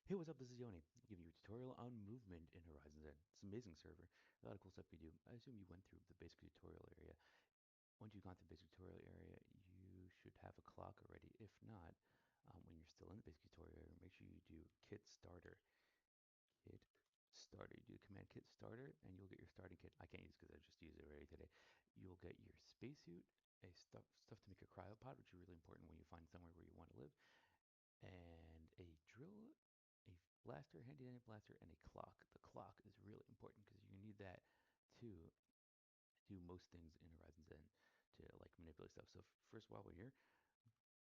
Hey, what's up? This is Yoni. I'll give you a tutorial on movement in Horizon Zone. It's an amazing server. A lot of cool stuff you do. I assume you went through the basic tutorial area. Once you've gone through the basic tutorial area, you should have a clock already. If not, when you're still in the basic tutorial area, make sure you do kit starter. Kit starter. You do command kit starter, and you'll get your starting kit. I can't use it because I just used it already today. You'll get your spacesuit, a stuff to make a cryopod, which is really important when you find somewhere where you want to live, and a drill, a blaster, handy dandy blaster, and a clock. The clock is really important because you need that to do most things in Horizon Zone to like manipulate stuff. So first, while we're here,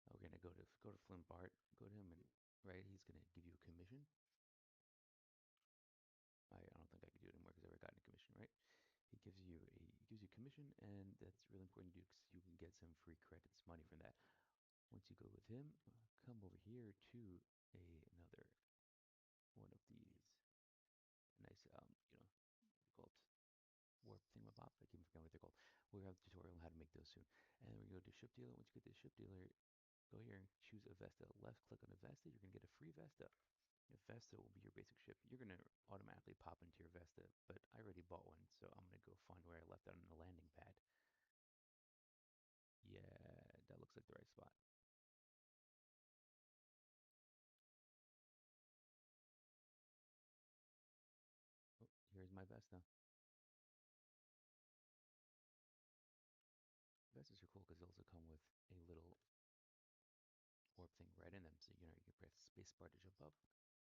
we're gonna go to Flint Bart, go to him, and right, he's gonna give you a commission. I don't think I can do it anymore because I already got a commission, right? He gives you a commission, and that's really important to do because you can get some free credits, money from that. Once you go with him, come over here to another one of these nice, called warp thingamabob. I keep forgetting what they're called. We'll have a tutorial on how to make those soon. And then we go to ship dealer. Once you get to ship dealer, go here and choose a Vesta. Left click on a Vesta. You're gonna get a free Vesta. A Vesta will be your basic ship. You're gonna automatically pop into your Vesta, but I already bought one, so I'm gonna go find where I left it on the landing pad. Yeah, that looks like the right spot. Oh, here's my Vesta. Vestas are cool because they also come with a little warp thing right in them. So you can press space bar to jump up,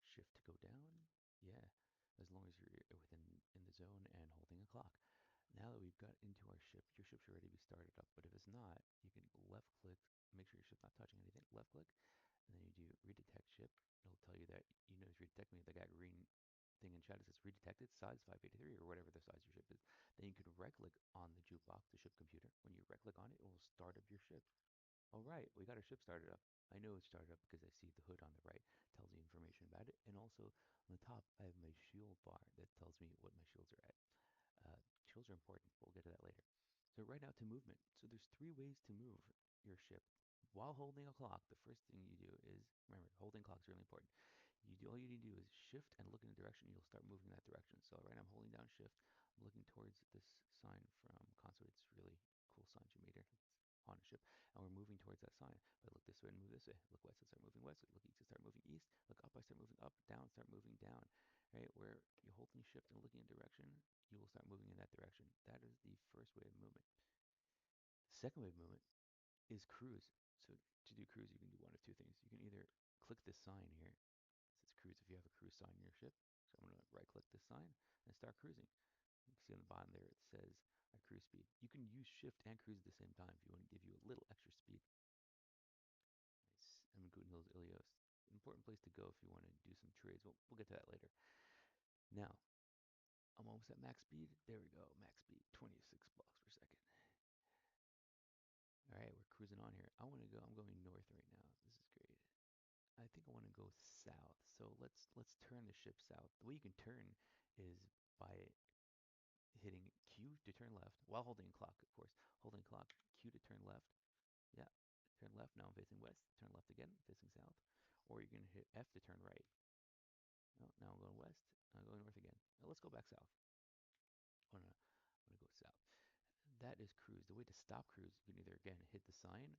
shift to go down. Yeah, as long as you're within in the zone and holding a clock. Now that we've got into our ship, your ship should already be started up. But if it's not, you can left click, make sure your ship's not touching anything. Left click, and then you do redetect ship. It'll tell you that it's redetecting the got green thing in chat. It says redetected size 583 or whatever the size your ship is. Then you can right click on the jukebox, the ship computer. When you right click on it, it will start up your ship. All right, we got our ship started up. I know it's started up because I see the hood on the right tells me information about it, and also on the top I have my shield bar that tells me what my shields are at. Shields are important. We'll get to that later. So right now to movement. So there's three ways to move your ship while holding a clock. The first thing you do is remember holding clock is really important. All you need to do is shift and look in a direction. You'll start moving in that direction. So right now I'm holding down shift. I'm looking towards this sign from console. It's really cool sign you made here. It's on a ship, and we're moving towards that sign. If I look this way and move this way, look west, I start moving west. Look east, I start moving east. Look up, I start moving up. Down, start moving down. Right, where you're holding shift and looking in direction, you will start moving in that direction. That is the first way of movement. The second way of movement is cruise. So to do cruise, you can do one of two things. You can either click this sign here. It says cruise if you have a cruise sign in your ship. So I'm going to right click this sign and start cruising. You can see on the bottom there it says cruise speed. You can use shift and cruise at the same time if you want to give you a little extra speed. Nice. I'm in Guten Hills, Ilios. Important place to go if you want to do some trades. We'll get to that later. Now, I'm almost at max speed. There we go. Max speed, 26 blocks per second. All right, we're cruising on here. I'm going north right now. This is great. I think I want to go south. So let's turn the ship south. The way you can turn is by hitting Q to turn left while holding clock, of course. Holding clock, Q to turn left. Yeah, turn left. Now I'm facing west. Turn left again, facing south. Or you can hit F to turn right. Oh, now I'm going west. I'm going north again. Now let's go back south. Oh no, I'm gonna go south. That is cruise. The way to stop cruise, you can either again hit the sign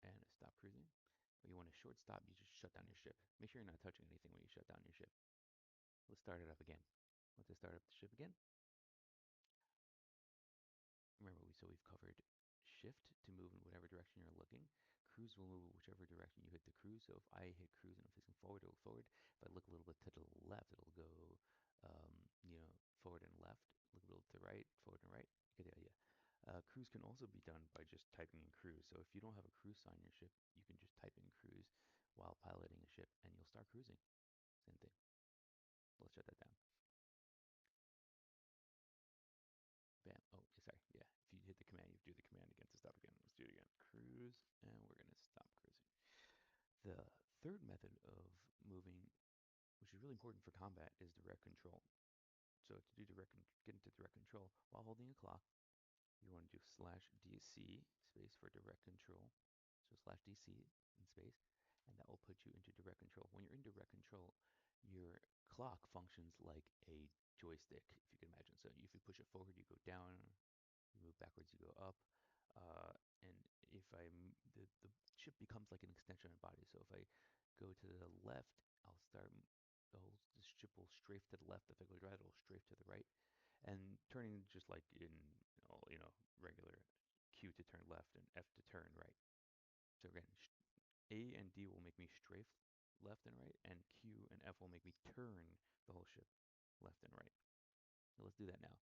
and stop cruising, or you want a short stop, you just shut down your ship. Make sure you're not touching anything when you shut down your ship. Let's start it up again. Let's start up the ship again. Remember, we've covered shift to move in whatever direction you're looking. Cruise will move whichever direction you hit the cruise. So if I hit cruise and I'm facing forward, it'll forward. If I look a little bit to the left, it'll go, forward and left. Look a little to the right, forward and right. You get the idea. Cruise can also be done by just typing in cruise. So if you don't have a cruise sign in your ship, you can just type in cruise while piloting a ship and you'll start cruising. Same thing. Let's shut that down. Bam. Oh, sorry. Yeah. If you hit the command, you do the command again to stop again. Let's do it again. Cruise, and we're going to stop cruising. The third method of moving, which is really important for combat, is direct control. So to do get into direct control while holding a clock, you want to do slash DC space for direct control. So slash DC in space, and that will put you into direct control. When you're in direct control, clock functions like a joystick, if you can imagine. So if you push it forward, you go down. You move backwards, you go up. Uh, and if the ship becomes like an extension of the body. So if I go to the left, the ship will strafe to the left. If I go right, it'll strafe to the right. And turning just like in, regular Q to turn left and F to turn right. So again, A and D will make me strafe left and right, and Q and F will make me turn the whole ship left and right. So let's do that now.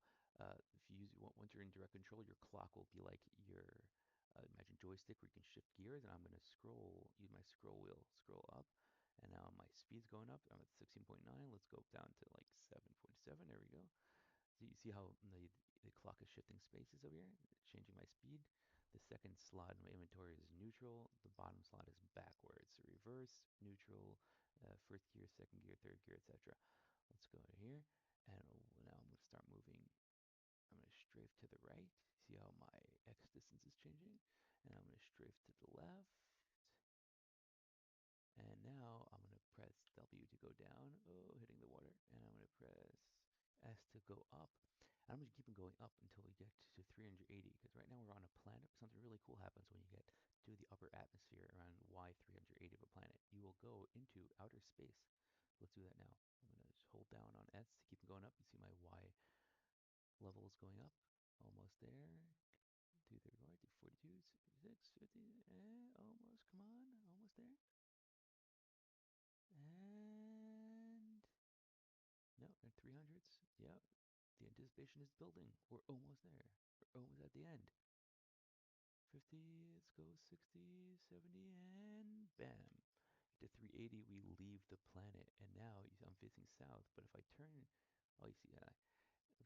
If you use once you're in direct control, your clock will be like your imagine joystick where you can shift gears, and I'm going to use my scroll wheel, scroll up, and now my speed's going up. I'm at 16.9. Let's go down to like 7.7. There we go. So you see how the clock is shifting spaces over here, changing my speed. The second slot in my inventory is neutral. The bottom slot is backwards. So reverse, neutral, first gear, second gear, third gear, etc. Let's go to here, and now I'm going to start moving. I'm going to strafe to the right. See how my X distance is changing? And I'm going to strafe to the left. And now I'm going to press W to go down. Oh, hitting the water. And I'm going to press S to go up. And I'm just keep going up until we get to 380. Because right now we're on a planet. Something really cool happens when you get to the upper atmosphere around Y380 of a planet. You will go into outer space. Let's do that now. I'm going to just hold down on S to keep going up. You see my Y level is going up. Almost there. 231, 242, 66, 50, almost, come on, almost there. And no, and 300s. Yep, the anticipation is building. We're almost there. We're almost at the end. 50, let's go 60, 70, and bam. To 380, we leave the planet, and now I'm facing south. But if I turn, oh, you see, I'm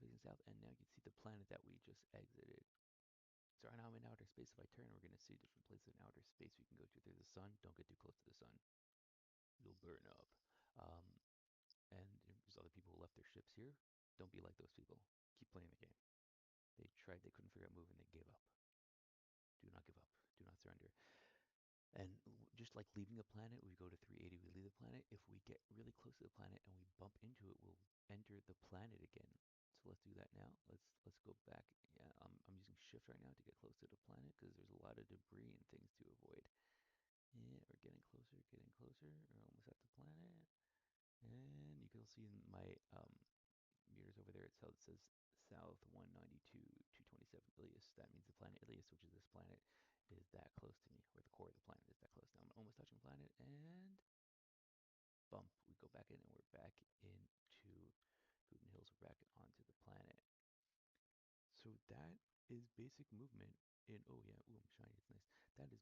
facing south, and now you can see the planet that we just exited. So right now I'm in outer space. If I turn, we're going to see different places in outer space we can go to. There's the sun. Don't get too close to the sun. You'll burn up. Um, and there's other people who left their ships here. Don't be like those people. Keep playing the game. They tried, they couldn't figure out moving, they gave up. Do not give up. Do not surrender. And just like leaving a planet, we go to 380, we leave the planet. If we get really close to the planet and we bump into it, we'll enter the planet again. So let's do that now. Let's go back. Yeah, I'm using shift right now to get close to the planet because there's a lot of debris and things to avoid. Yeah, we're getting closer, getting closer. We're almost at the planet. And you can see in my meters over there, it says south 192, 227 Ilias. That means the planet Ilias, which is this planet, is that close to me, or the core of the planet is that close. Now I'm almost touching the planet, and bump. We go back in, and we're back into Hooten Hills. We're back onto the planet. So that is basic movement in, oh yeah, ooh, I'm shiny, it's nice. That is